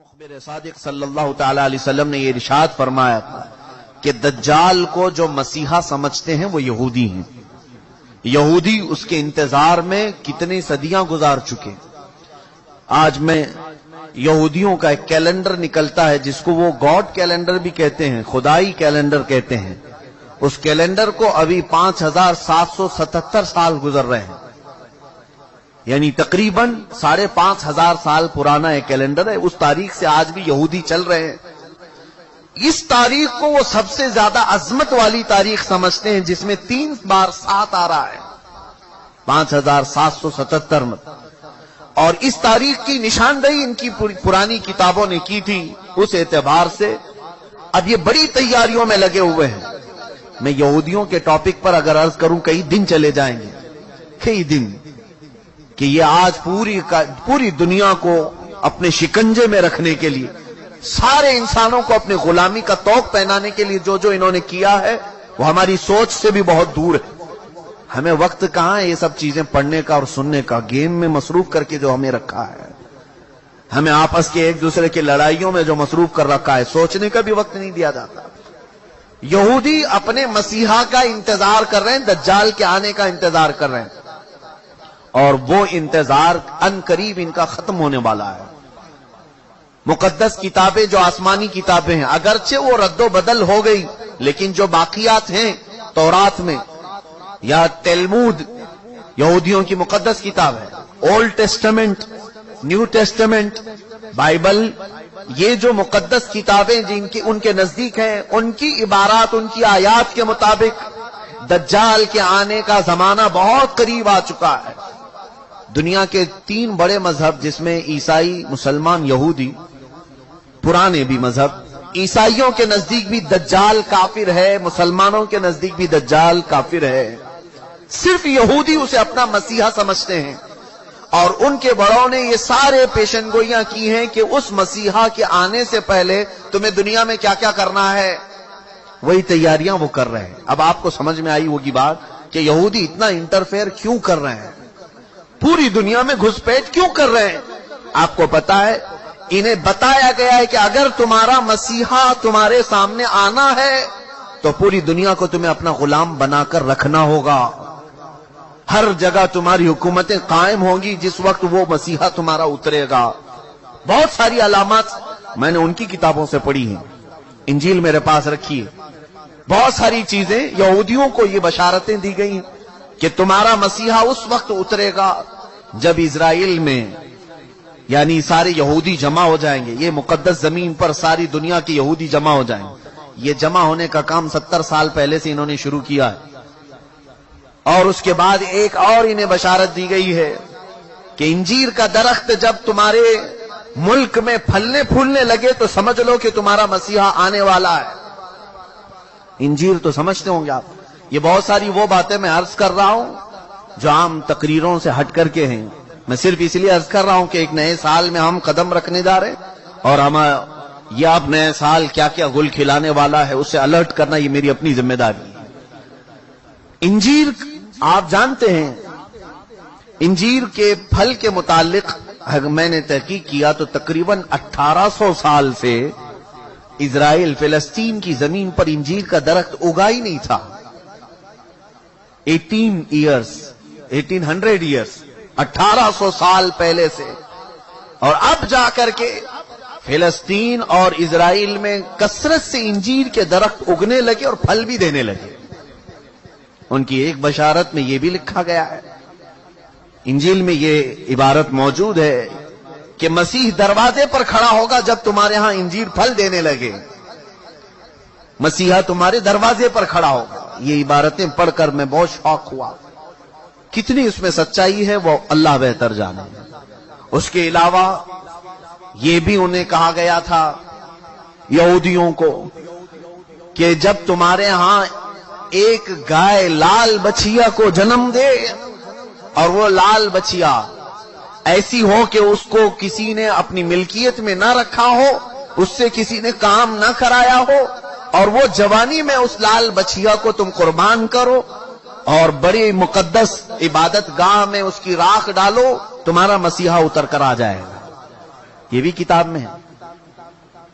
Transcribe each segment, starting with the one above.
مخبر صادق صلی اللہ تعالی علیہ وسلم نے یہ ارشاد فرمایا تھا کہ دجال کو جو مسیحا سمجھتے ہیں وہ یہودی ہیں. یہودی اس کے انتظار میں کتنی صدیاں گزار چکے. آج میں یہودیوں کا ایک کیلنڈر نکلتا ہے جس کو وہ گاڈ کیلنڈر بھی کہتے ہیں, خدائی کیلنڈر کہتے ہیں. اس کیلنڈر کو ابھی 5777 سال گزر رہے ہیں, یعنی تقریباً 5500 سال پرانا ایک کیلنڈر ہے. اس تاریخ سے آج بھی یہودی چل رہے ہیں. اس تاریخ کو وہ سب سے زیادہ عظمت والی تاریخ سمجھتے ہیں جس میں 3 بار 7 آ رہا ہے, 5777 میں. اور اس تاریخ کی نشاندہی ان کی پرانی کتابوں نے کی تھی. اس اعتبار سے اب یہ بڑی تیاریوں میں لگے ہوئے ہیں. میں یہودیوں کے ٹاپک پر اگر عرض کروں کئی دن چلے جائیں گے, کئی دن, کہ یہ آج پوری دنیا کو اپنے شکنجے میں رکھنے کے لیے, سارے انسانوں کو اپنے غلامی کا طوق پہنانے کے لیے جو انہوں نے کیا ہے وہ ہماری سوچ سے بھی بہت دور ہے. ہمیں وقت کہاں ہے یہ سب چیزیں پڑھنے کا اور سننے کا. گیم میں مصروف کر کے جو ہمیں رکھا ہے, ہمیں آپس کے ایک دوسرے کی لڑائیوں میں جو مصروف کر رکھا ہے, سوچنے کا بھی وقت نہیں دیا جاتا. یہودی اپنے مسیحا کا انتظار کر رہے ہیں, دجال کے آنے کا انتظار کر رہے ہیں, اور وہ انتظار ان قریب ان کا ختم ہونے والا ہے. مقدس کتابیں جو آسمانی کتابیں ہیں, اگرچہ وہ رد و بدل ہو گئی, لیکن جو باقیات ہیں تورات میں یا تلمود, یہودیوں کی مقدس کتاب ہے, old testament, new testament, Bible, یہ جو مقدس کتابیں جن کی ان کے نزدیک ہیں, ان کی عبارات, ان کی آیات کے مطابق دجال کے آنے کا زمانہ بہت قریب آ چکا ہے. دنیا کے 3 بڑے مذہب جس میں عیسائی, مسلمان, یہودی, پرانے بھی مذہب, عیسائیوں کے نزدیک بھی دجال کافر ہے, مسلمانوں کے نزدیک بھی دجال کافر ہے. صرف یہودی اسے اپنا مسیحا سمجھتے ہیں, اور ان کے بڑوں نے یہ سارے پیشن گوئیاں کی ہیں کہ اس مسیحا کے آنے سے پہلے تمہیں دنیا میں کیا کیا کرنا ہے, وہی تیاریاں وہ کر رہے ہیں. اب آپ کو سمجھ میں آئی ہوگی بات کہ یہودی اتنا انٹرفیئر کیوں کر رہے ہیں, پوری دنیا میں گھسپیٹ کیوں کر رہے ہیں. آپ کو پتا ہے, انہیں بتایا گیا ہے کہ اگر تمہارا مسیحا تمہارے سامنے آنا ہے تو پوری دنیا کو تمہیں اپنا غلام بنا کر رکھنا ہوگا. ہر جگہ تمہاری حکومتیں قائم ہوں گی جس وقت وہ مسیحا تمہارا اترے گا. بہت ساری علامات میں نے ان کی کتابوں سے پڑھی ہیں, انجیل میرے پاس رکھی ہے. بہت ساری چیزیں یہودیوں کو یہ بشارتیں دی گئی ہیں کہ تمہارا مسیحا اس وقت اترے گا جب اسرائیل میں, یعنی سارے یہودی جمع ہو جائیں گے. یہ مقدس زمین پر ساری دنیا کے یہودی جمع ہو جائیں گے. یہ جمع ہونے کا کام 70 سال پہلے سے انہوں نے شروع کیا ہے. اور اس کے بعد ایک اور انہیں بشارت دی گئی ہے کہ انجیر کا درخت جب تمہارے ملک میں پھلنے پھولنے لگے تو سمجھ لو کہ تمہارا مسیحا آنے والا ہے. انجیر تو سمجھتے ہوں گے آپ. یہ بہت ساری وہ باتیں میں عرض کر رہا ہوں جو عام تقریروں سے ہٹ کر کے ہیں. میں صرف اس لیے عرض کر رہا ہوں کہ ایک نئے سال میں ہم قدم رکھنے جا رہے ہیں, اور ہم یہ اب نئے سال کیا کیا گل کھلانے والا ہے اس سے الرٹ کرنا یہ میری اپنی ذمہ داری ہے. انجیر آپ جانتے ہیں, انجیر کے پھل کے متعلق میں نے تحقیق کیا تو تقریباً 1800 سال سے اسرائیل, فلسطین کی زمین پر انجیر کا درخت اگا ہی نہیں تھا. 1800 ایئرس 1800 سال پہلے سے, اور اب جا کر کے فلسطین اور اسرائیل میں کثرت سے انجیر کے درخت اگنے لگے اور پھل بھی دینے لگے. ان کی ایک بشارت میں یہ بھی لکھا گیا ہے, انجیل میں یہ عبارت موجود ہے کہ مسیح دروازے پر کھڑا ہوگا جب تمہارے ہاں انجیر پھل دینے لگے. مسیحا تمہارے دروازے پر کھڑا ہوگا. یہ عبارتیں پڑھ کر میں بہت شوق ہوا. کتنی اس میں سچائی ہے وہ اللہ بہتر جانے. اس کے علاوہ یہ بھی انہیں کہا گیا تھا یہودیوں کو کہ جب تمہارے ہاں ایک گائے لال بچیا کو جنم دے, اور وہ لال بچیا ایسی ہو کہ اس کو کسی نے اپنی ملکیت میں نہ رکھا ہو, اس سے کسی نے کام نہ کرایا ہو, اور وہ جوانی میں اس لال بچیا کو تم قربان کرو اور بڑی مقدس عبادت گاہ میں اس کی راکھ ڈالو, تمہارا مسیحا اتر کر آ جائے گا. یہ بھی کتاب میں ہے.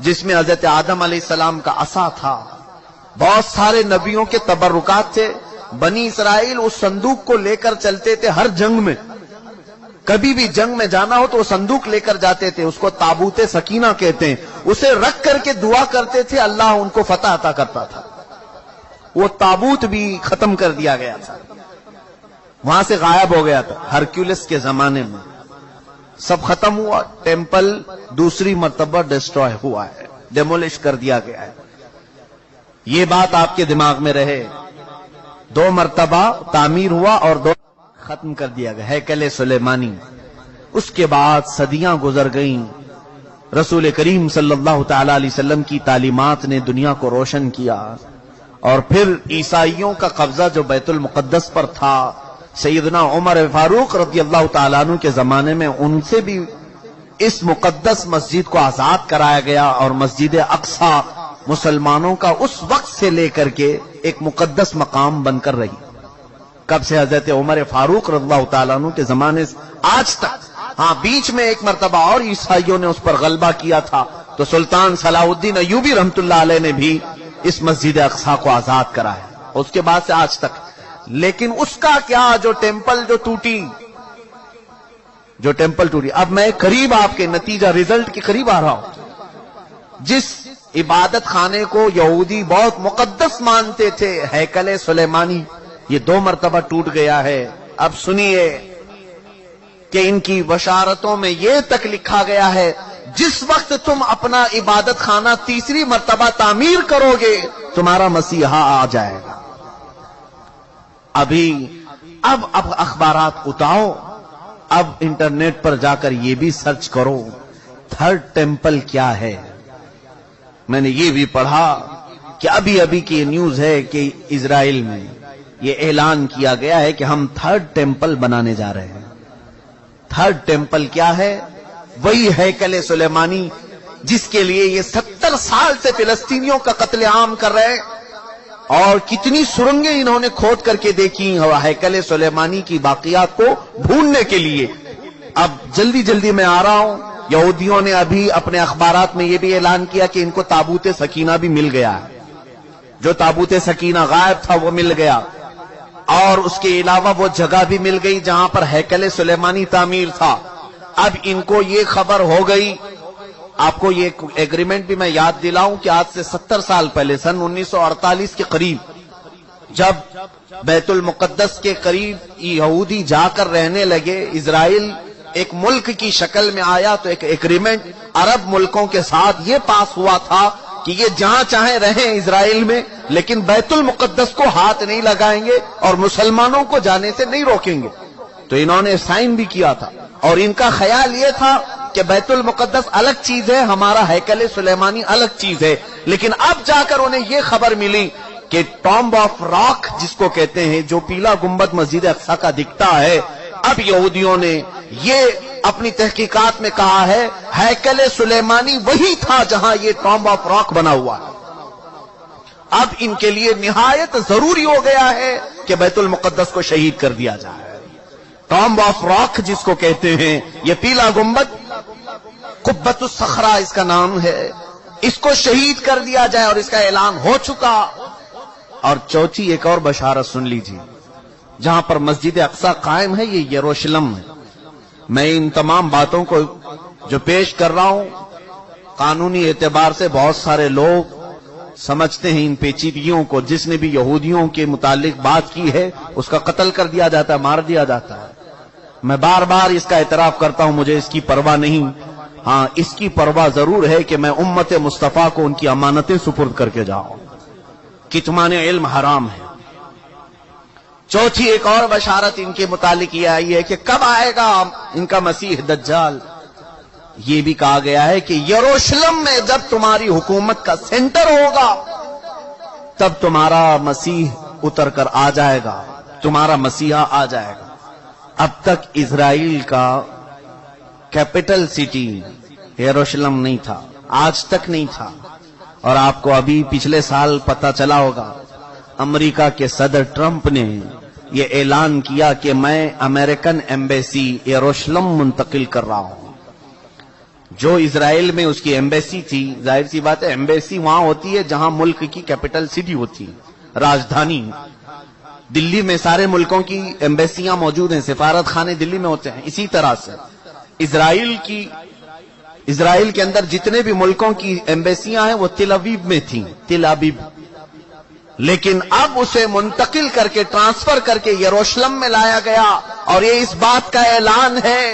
جس میں حضرت آدم علیہ السلام کا عصا تھا، بہت سارے نبیوں کے تبرکات تھے. بنی اسرائیل اس صندوق کو لے کر چلتے تھے ہر جنگ میں، کبھی بھی جنگ میں جانا ہو تو وہ صندوق لے کر جاتے تھے. اس کو تابوت سکینہ کہتے ہیں. اسے رکھ کر کے دعا کرتے تھے، اللہ ان کو فتح عطا کرتا تھا. وہ تابوت بھی ختم کر دیا گیا تھا، وہاں سے غائب ہو گیا تھا. ہرکیولس کے زمانے میں سب ختم ہوا. ٹیمپل دوسری مرتبہ ڈسٹروائے ہوا ہے، ڈیمولش کر دیا گیا ہے. یہ بات آپ کے دماغ میں رہے. 2 مرتبہ تعمیر ہوا اور 2 ختم کر دیا گیا ہیکل سلیمانی. اس کے بعد صدیاں گزر گئیں. رسول کریم صلی اللہ تعالی علیہ وسلم کی تعلیمات نے دنیا کو روشن کیا، اور پھر عیسائیوں کا قبضہ جو بیت المقدس پر تھا، سیدنا عمر فاروق رضی اللہ تعالیٰ عنہ کے زمانے میں ان سے بھی اس مقدس مسجد کو آزاد کرایا گیا، اور مسجد اقصی مسلمانوں کا اس وقت سے لے کر کے ایک مقدس مقام بن کر رہی. کب سے؟ حضرت عمر فاروق رضی اللہ تعالیٰ عنہ کے زمانے سے آج تک. ہاں، بیچ میں ایک مرتبہ اور عیسائیوں نے اس پر غلبہ کیا تھا، تو سلطان صلاح الدین ایوبی رحمت اللہ علیہ نے بھی اس مسجد اقصی کو آزاد کرایا، اس کے بعد سے آج تک. لیکن اس کا کیا، جو ٹیمپل ٹوٹی. اب میں قریب آپ کے نتیجہ رزلٹ کے قریب آ رہا ہوں. جس عبادت خانے کو یہودی بہت مقدس مانتے تھے، ہیکل سلیمانی، یہ 2 مرتبہ ٹوٹ گیا ہے. اب سنیے کہ ان کی بشارتوں میں یہ تک لکھا گیا ہے، جس وقت تم اپنا عبادت خانہ تیسری مرتبہ تعمیر کرو گے، تمہارا مسیحا آ جائے گا. اب اخبارات اٹھاؤ، اب انٹرنیٹ پر جا کر یہ بھی سرچ کرو 3rd ٹیمپل کیا ہے. میں نے یہ بھی پڑھا کہ ابھی کی نیوز ہے کہ اسرائیل میں یہ اعلان کیا گیا ہے کہ ہم 3rd ٹیمپل بنانے جا رہے ہیں. 3rd ٹیمپل کیا ہے؟ وہی ہیکل سلیمانی جس کے لیے یہ 70 سال سے فلسطینیوں کا قتل عام کر رہے ہیں، اور کتنی سرنگیں انہوں نے کھود کر کے دیکھی ہیکل سلیمانی کی باقیات کو ڈھونڈنے کے لیے. اب جلدی میں آ رہا ہوں. یہودیوں نے ابھی اپنے اخبارات میں یہ بھی اعلان کیا کہ ان کو تابوت سکینہ بھی مل گیا ہے. جو تابوت سکینہ غائب تھا وہ مل گیا، اور اس کے علاوہ وہ جگہ بھی مل گئی جہاں پر ہیکل سلیمانی تعمیر تھا. اب ان کو یہ خبر ہو گئی. آپ کو یہ ایگریمنٹ بھی میں یاد دلاؤں کہ آج سے 70 سال پہلے، سن 1948 کے قریب، جب بیت المقدس کے قریب یہودی جا کر رہنے لگے، اسرائیل ایک ملک کی شکل میں آیا، تو ایک ایگریمنٹ عرب ملکوں کے ساتھ یہ پاس ہوا تھا کہ یہ جہاں چاہیں رہیں اسرائیل میں، لیکن بیت المقدس کو ہاتھ نہیں لگائیں گے اور مسلمانوں کو جانے سے نہیں روکیں گے. تو انہوں نے سائن بھی کیا تھا، اور ان کا خیال یہ تھا کہ بیت المقدس الگ چیز ہے، ہمارا ہیکل سلیمانی الگ چیز ہے. لیکن اب جا کر انہیں یہ خبر ملی کہ ٹامب آف راک جس کو کہتے ہیں، جو پیلا گنبد مسجد اقصی کا دکھتا ہے، اب یہودیوں نے یہ اپنی تحقیقات میں کہا ہے ہیکل سلیمانی وہی تھا جہاں یہ ٹامب آف راک بنا ہوا ہے. اب ان کے لیے نہایت ضروری ہو گیا ہے کہ بیت المقدس کو شہید کر دیا جائے. ٹامب آف راک جس کو کہتے ہیں، یہ پیلا گنبد، قبۃ الصخرہ اس کا نام ہے، اس کو شہید کر دیا جائے، اور اس کا اعلان ہو چکا. اور چوتھی ایک اور بشارت سن لیجیے، جہاں پر مسجد اقصی قائم ہے، یہ یروشلم ہے. میں ان تمام باتوں کو جو پیش کر رہا ہوں، قانونی اعتبار سے بہت سارے لوگ سمجھتے ہیں ان پیچیدگیوں کو. جس نے بھی یہودیوں کے متعلق بات کی ہے اس کا قتل کر دیا جاتا ہے، مار دیا جاتا ہے. میں بار بار اس کا اعتراف کرتا ہوں، مجھے اس کی پرواہ نہیں. ہاں، اس کی پرواہ ضرور ہے کہ میں امت مصطفیٰ کو ان کی امانتیں سپرد کر کے جاؤں. کتمان علم حرام ہے. چوتھی ایک اور بشارت ان کے متعلق یہ آئی ہے کہ کب آئے گا ان کا مسیح دجال. یہ بھی کہا گیا ہے کہ یروشلم میں جب تمہاری حکومت کا سینٹر ہوگا تب تمہارا مسیح اتر کر آ جائے گا، تمہارا مسیحا آ جائے گا. اب تک اسرائیل کا کیپٹل سٹی یروشلم نہیں تھا، آج تک نہیں تھا. اور آپ کو ابھی پچھلے سال پتا چلا ہوگا، امریکہ کے صدر ٹرمپ نے یہ اعلان کیا کہ میں امریکن ایمبیسی یروشلم منتقل کر رہا ہوں. جو اسرائیل میں اس کی ایمبیسی تھی، ظاہر سی بات ہے ایمبیسی وہاں ہوتی ہے جہاں ملک کی کیپٹل سٹی ہوتی ہے، راجدھانی۔ دلی میں سارے ملکوں کی ایمبیسیاں موجود ہیں، سفارت خانے دلی میں ہوتے ہیں۔ اسی طرح سے اسرائیل کے اندر جتنے بھی ملکوں کی ایمبیسیاں ہیں وہ تل ابیب میں تھیں، تل ابیب، لیکن اب اسے منتقل کر کے ٹرانسفر کر کے یروشلم میں لایا گیا، اور یہ اس بات کا اعلان ہے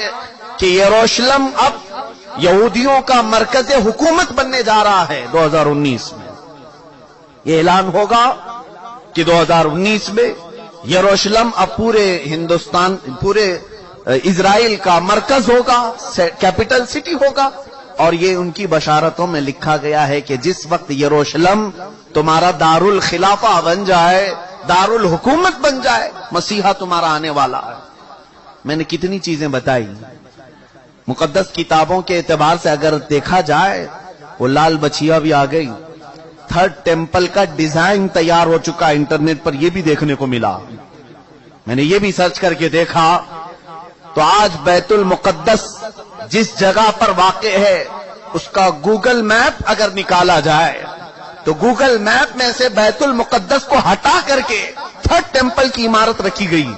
کہ یروشلم اب یہودیوں کا مرکز حکومت بننے جا رہا ہے 2019 میں۔ یہ اعلان ہوگا کہ 2019 میں یروشلم اب پورے ہندوستان، پورے اسرائیل کا مرکز ہوگا، کیپٹل سٹی ہوگا، اور یہ ان کی بشارتوں میں لکھا گیا ہے کہ جس وقت یروشلم تمہارا دارالخلافہ بن جائے، دارالحکومت بن جائے، مسیحا تمہارا آنے والا ہے۔ میں نے کتنی چیزیں بتائی، مقدس کتابوں کے اعتبار سے اگر دیکھا جائے، وہ لال بچیا بھی آ گئی، تھرڈ ٹیمپل کا ڈیزائن تیار ہو چکا، انٹرنیٹ پر یہ بھی دیکھنے کو ملا، میں نے یہ بھی سرچ کر کے دیکھا، تو آج بیت المقدس جس جگہ پر واقع ہے اس کا گوگل میپ اگر نکالا جائے تو گوگل میپ میں سے بیت المقدس کو ہٹا کر کے تھرڈ ٹیمپل کی عمارت رکھی گئی،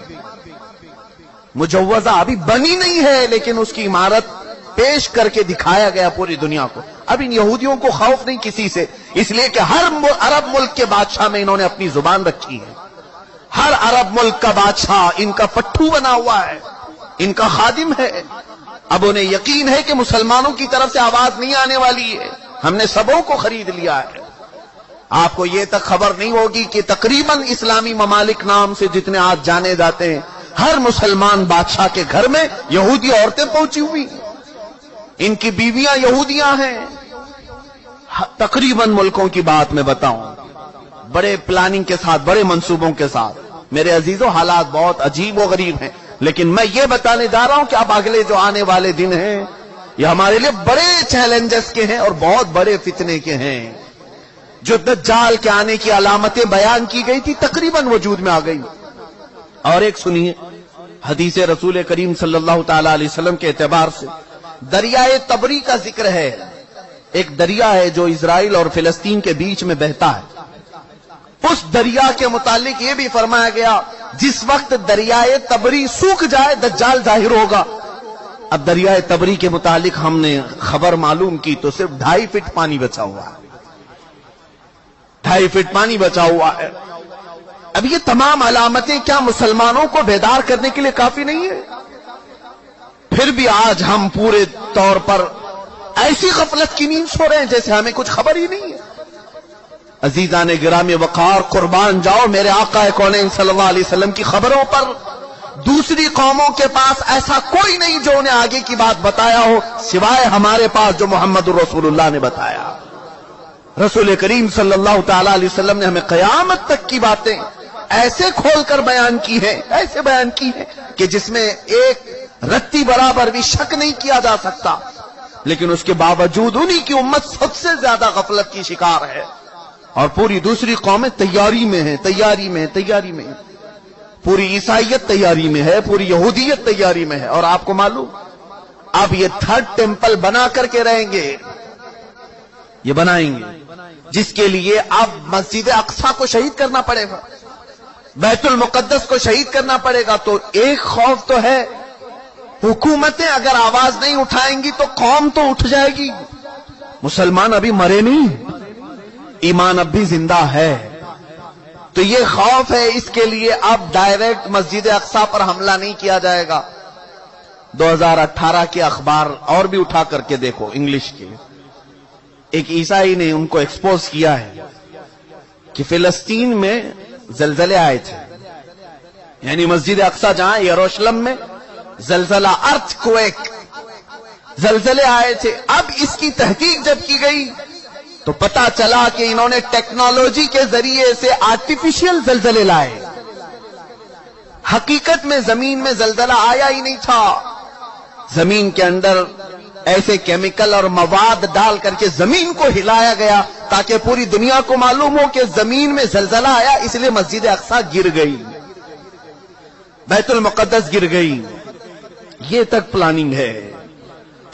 مجوزہ ابھی بنی نہیں ہے لیکن اس کی عمارت پیش کر کے دکھایا گیا پوری دنیا کو۔ اب ان یہودیوں کو خوف نہیں کسی سے، اس لیے کہ ہر عرب ملک کے بادشاہ میں انہوں نے اپنی زبان رکھی ہے، ہر عرب ملک کا بادشاہ ان کا پٹھو بنا ہوا ہے، ان کا خادم ہے۔ اب انہیں یقین ہے کہ مسلمانوں کی طرف سے آواز نہیں آنے والی ہے، ہم نے سبوں کو خرید لیا ہے۔ آپ کو یہ تک خبر نہیں ہوگی کہ تقریباً اسلامی ممالک نام سے جتنے آج جانے جاتے ہیں، ہر مسلمان بادشاہ کے گھر میں یہودی عورتیں پہنچی ہوئی ہیں، ان کی بیویاں یہودیاں ہیں۔ تقریباً ملکوں کی بات میں بتاؤں، بڑے پلاننگ کے ساتھ، بڑے منصوبوں کے ساتھ۔ میرے عزیزوں، حالات بہت عجیب و غریب ہیں، لیکن میں یہ بتانے جا رہا ہوں کہ اب اگلے جو آنے والے دن ہیں یہ ہمارے لیے بڑے چیلنجز کے ہیں اور بہت بڑے فتنے کے ہیں۔ جو دجال کے آنے کی علامتیں بیان کی گئی تھی تقریباً وجود میں آ گئی۔ اور ایک سنیے، حدیث رسول کریم صلی اللہ تعالی علیہ وسلم کے اعتبار سے دریائے تبری کا ذکر ہے۔ ایک دریا ہے جو اسرائیل اور فلسطین کے بیچ میں بہتا ہے، اس دریا کے متعلق یہ بھی فرمایا گیا جس وقت دریائے تبری سوکھ جائے دجال ظاہر ہوگا۔ اب دریائے تبری کے متعلق ہم نے خبر معلوم کی تو صرف 2.5 فٹ پانی بچا ہوا ہے، 2.5 فٹ پانی بچا ہوا ہے۔ اب یہ تمام علامتیں کیا مسلمانوں کو بیدار کرنے کے لیے کافی نہیں ہے؟ پھر بھی آج ہم پورے طور پر ایسی غفلت کی نیند سو رہے ہیں جیسے ہمیں کچھ خبر ہی نہیں ہے۔ عزیزان گرامی وقار، قربان جاؤ میرے آقا کونین صلی اللہ علیہ وسلم کی خبروں پر۔ دوسری قوموں کے پاس ایسا کوئی نہیں جو انہیں آگے کی بات بتایا ہو سوائے ہمارے پاس جو محمد الرسول اللہ نے بتایا۔ رسول کریم صلی اللہ تعالی علیہ وسلم نے ہمیں قیامت تک کی باتیں ایسے کھول کر بیان کی ہیں، ایسے بیان کی ہیں کہ جس میں ایک رتی برابر بھی شک نہیں کیا جا سکتا، لیکن اس کے باوجود انہی کی امت سب سے زیادہ غفلت کی شکار ہے، اور پوری دوسری قومیں تیاری میں ہیں، تیاری میں ہیں۔ پوری عیسائیت تیاری میں ہے، پوری یہودیت تیاری میں ہے۔ اور آپ کو معلوم اب یہ تھرڈ ٹیمپل بنا کر کے رہیں گے، یہ بنائیں گے جس کے لیے اب مسجد اقصی کو شہید کرنا پڑے گا، بیت المقدس کو شہید کرنا پڑے گا۔ تو ایک خوف تو ہے، حکومتیں اگر آواز نہیں اٹھائیں گی تو قوم تو اٹھ جائے گی۔ مسلمان ابھی مرے نہیں، ایمان اب بھی زندہ ہے، تو یہ خوف ہے، اس کے لیے اب ڈائریکٹ مسجد اقصی پر حملہ نہیں کیا جائے گا۔ 2018 کے اخبار اور بھی اٹھا کر کے دیکھو، انگلش کے، ایک عیسائی نے ان کو ایکسپوز کیا ہے کہ فلسطین میں زلزلے آئے تھے، یعنی مسجد اقصی جہاں یروشلم میں زلزلہ، ارتھ کویک، زلزلے آئے تھے۔ اب اس کی تحقیق جب کی گئی تو پتا چلا کہ انہوں نے ٹیکنالوجی کے ذریعے سے آرٹیفیشل زلزلے لائے، حقیقت میں زمین میں زلزلہ آیا ہی نہیں تھا، زمین کے اندر ایسے کیمیکل اور مواد ڈال کر کے زمین کو ہلایا گیا تاکہ پوری دنیا کو معلوم ہو کہ زمین میں زلزلہ آیا، اس لیے مسجد اقصی گر گئی، بیت المقدس گر گئی۔ یہ تک پلاننگ ہے۔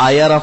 IRF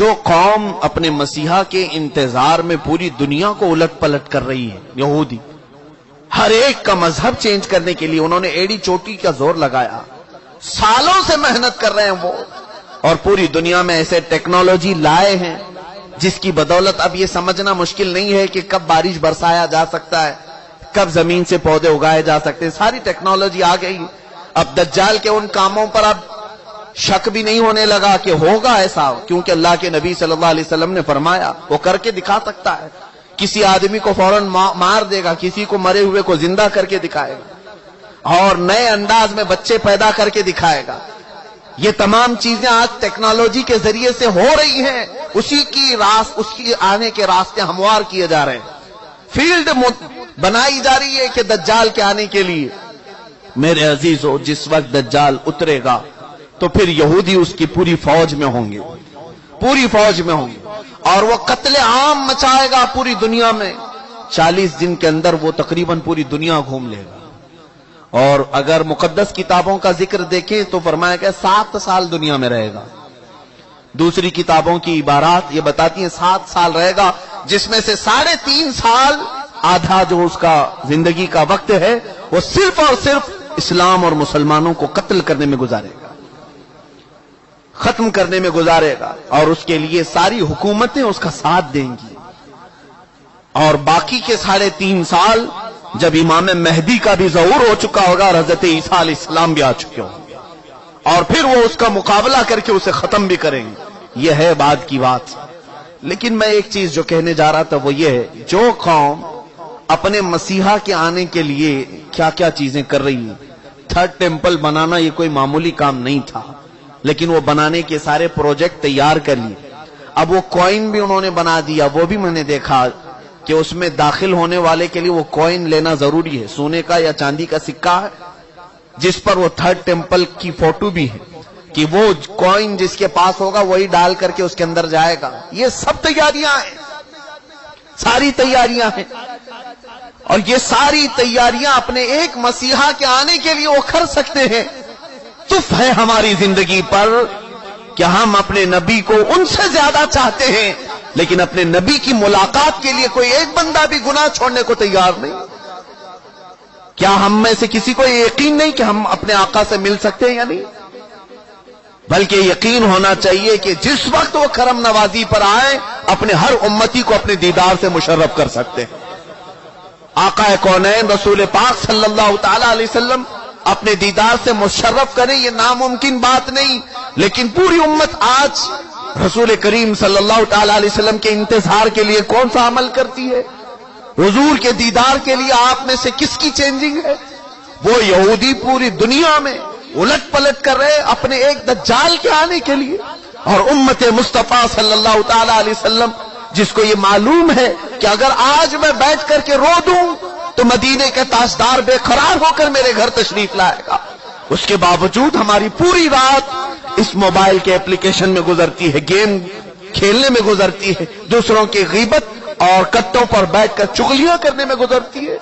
جو قوم اپنے مسیحا کے انتظار میں پوری دنیا کو الٹ پلٹ کر رہی ہے، یہودی، ہر ایک کا مذہب چینج کرنے کے لیے انہوں نے ایڑی چوٹی کا زور لگایا، سالوں سے محنت کر رہے ہیں وہ، اور پوری دنیا میں ایسے ٹیکنالوجی لائے ہیں جس کی بدولت اب یہ سمجھنا مشکل نہیں ہے کہ کب بارش برسایا جا سکتا ہے، کب زمین سے پودے اگائے جا سکتے ہیں، ساری ٹیکنالوجی آ گئی۔ اب دجال کے ان کاموں پر اب شک بھی نہیں ہونے لگا کہ ہوگا ایسا، کیونکہ اللہ کے نبی صلی اللہ علیہ وسلم نے فرمایا وہ کر کے دکھا سکتا ہے، کسی آدمی کو فوراً مار دے گا، کسی کو مرے ہوئے کو زندہ کر کے دکھائے گا، اور نئے انداز میں بچے پیدا کر کے دکھائے گا۔ یہ تمام چیزیں آج ٹیکنالوجی کے ذریعے سے ہو رہی ہیں، اس کی آنے کے راستے ہموار کیے جا رہے ہیں، فیلڈ بنائی جا رہی ہے کہ دجال کے آنے کے لیے۔ میرے عزیزو، جس وقت دجال اترے گا تو پھر یہودی اس کی پوری فوج میں ہوں گے، پوری فوج میں ہوں گے، اور وہ قتل عام مچائے گا پوری دنیا میں۔ 40 دن کے اندر وہ تقریباً پوری دنیا گھوم لے گا، اور اگر مقدس کتابوں کا ذکر دیکھیں تو فرمایا کہ 7 سال دنیا میں رہے گا۔ دوسری کتابوں کی عبارات یہ بتاتی ہیں 7 سال رہے گا، جس میں سے 3.5 سال، آدھا جو اس کا زندگی کا وقت ہے، وہ صرف اور صرف اسلام اور مسلمانوں کو قتل کرنے میں گزارے گا، ختم کرنے میں گزارے گا، اور اس کے لیے ساری حکومتیں اس کا ساتھ دیں گی۔ اور باقی کے 3.5 سال جب امام مہدی کا بھی ظہور ہو چکا ہوگا اور حضرت عیسیٰ علیہ السلام بھی آ چکے ہوں گے، اور پھر وہ اس کا مقابلہ کر کے اسے ختم بھی کریں گے۔ یہ ہے بعد کی بات۔ لیکن میں ایک چیز جو کہنے جا رہا تھا وہ یہ ہے، جو قوم اپنے مسیحا کے آنے کے لیے کیا کیا چیزیں کر رہی ہے، 3rd ٹیمپل بنانا یہ کوئی معمولی کام نہیں تھا، لیکن وہ بنانے کے سارے پروجیکٹ تیار کر لیے۔ اب وہ کوئن بھی انہوں نے بنا دیا، وہ بھی میں نے دیکھا کہ اس میں داخل ہونے والے کے لیے وہ کوئن لینا ضروری ہے، سونے کا یا چاندی کا سکہ ہے، جس پر وہ 3rd ٹیمپل کی فوٹو بھی ہے، کہ وہ کوئن جس کے پاس ہوگا وہی ڈال کر کے اس کے اندر جائے گا۔ یہ سب تیاریاں ہیں، ساری تیاریاں ہیں، اور یہ ساری تیاریاں اپنے ایک مسیحا کے آنے کے لیے وہ کر سکتے ہیں۔ تف ہے ہماری زندگی پر کہ ہم اپنے نبی کو ان سے زیادہ چاہتے ہیں، لیکن اپنے نبی کی ملاقات کے لیے کوئی ایک بندہ بھی گناہ چھوڑنے کو تیار نہیں۔ کیا ہم میں سے کسی کو یہ یقین نہیں کہ ہم اپنے آقا سے مل سکتے ہیں یا نہیں؟ بلکہ یقین ہونا چاہیے کہ جس وقت وہ کرم نوازی پر آئے، اپنے ہر امتی کو اپنے دیدار سے مشرف کر سکتے ہیں۔ آقا کونین رسول پاک صلی اللہ تعالی علیہ وسلم اپنے دیدار سے مشرف کریں، یہ ناممکن بات نہیں، لیکن پوری امت آج رسول کریم صلی اللہ تعالی علیہ وسلم کے انتظار کے لیے کون سا عمل کرتی ہے؟ حضور کے دیدار کے لیے آپ میں سے کس کی چینجنگ ہے؟ وہ یہودی پوری دنیا میں الٹ پلٹ کر رہے اپنے ایک دجال کے آنے کے لیے، اور امت مصطفیٰ صلی اللہ تعالی علیہ وسلم جس کو یہ معلوم ہے کہ اگر آج میں بیٹھ کر کے رو دوں تو مدینے کے تاجدار بے قرار ہو کر میرے گھر تشریف لائے گا، اس کے باوجود ہماری پوری رات اس موبائل کے اپلیکیشن میں گزرتی ہے، گیم کھیلنے میں گزرتی ہے، دوسروں کی غیبت اور کٹوں پر بیٹھ کر چغلیاں کرنے میں گزرتی ہے۔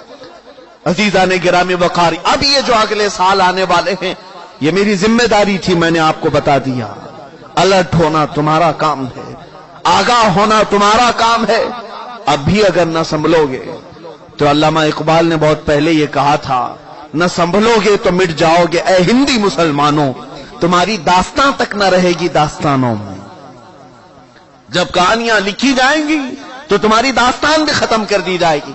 عزیزان گرامی وقار، اب یہ جو اگلے سال آنے والے ہیں، یہ میری ذمہ داری تھی، میں نے آپ کو بتا دیا۔ الرٹ ہونا تمہارا کام ہے، آگاہ ہونا تمہارا کام ہے۔ اب بھی اگر نہ سنبھلو گے تو علامہ اقبال نے بہت پہلے یہ کہا تھا، نہ سنبھلو گے تو مٹ جاؤ گے اے ہندی مسلمانوں، تمہاری داستان تک نہ رہے گی داستانوں میں۔ جب کہانیاں لکھی جائیں گی تو تمہاری داستان بھی ختم کر دی جائے گی۔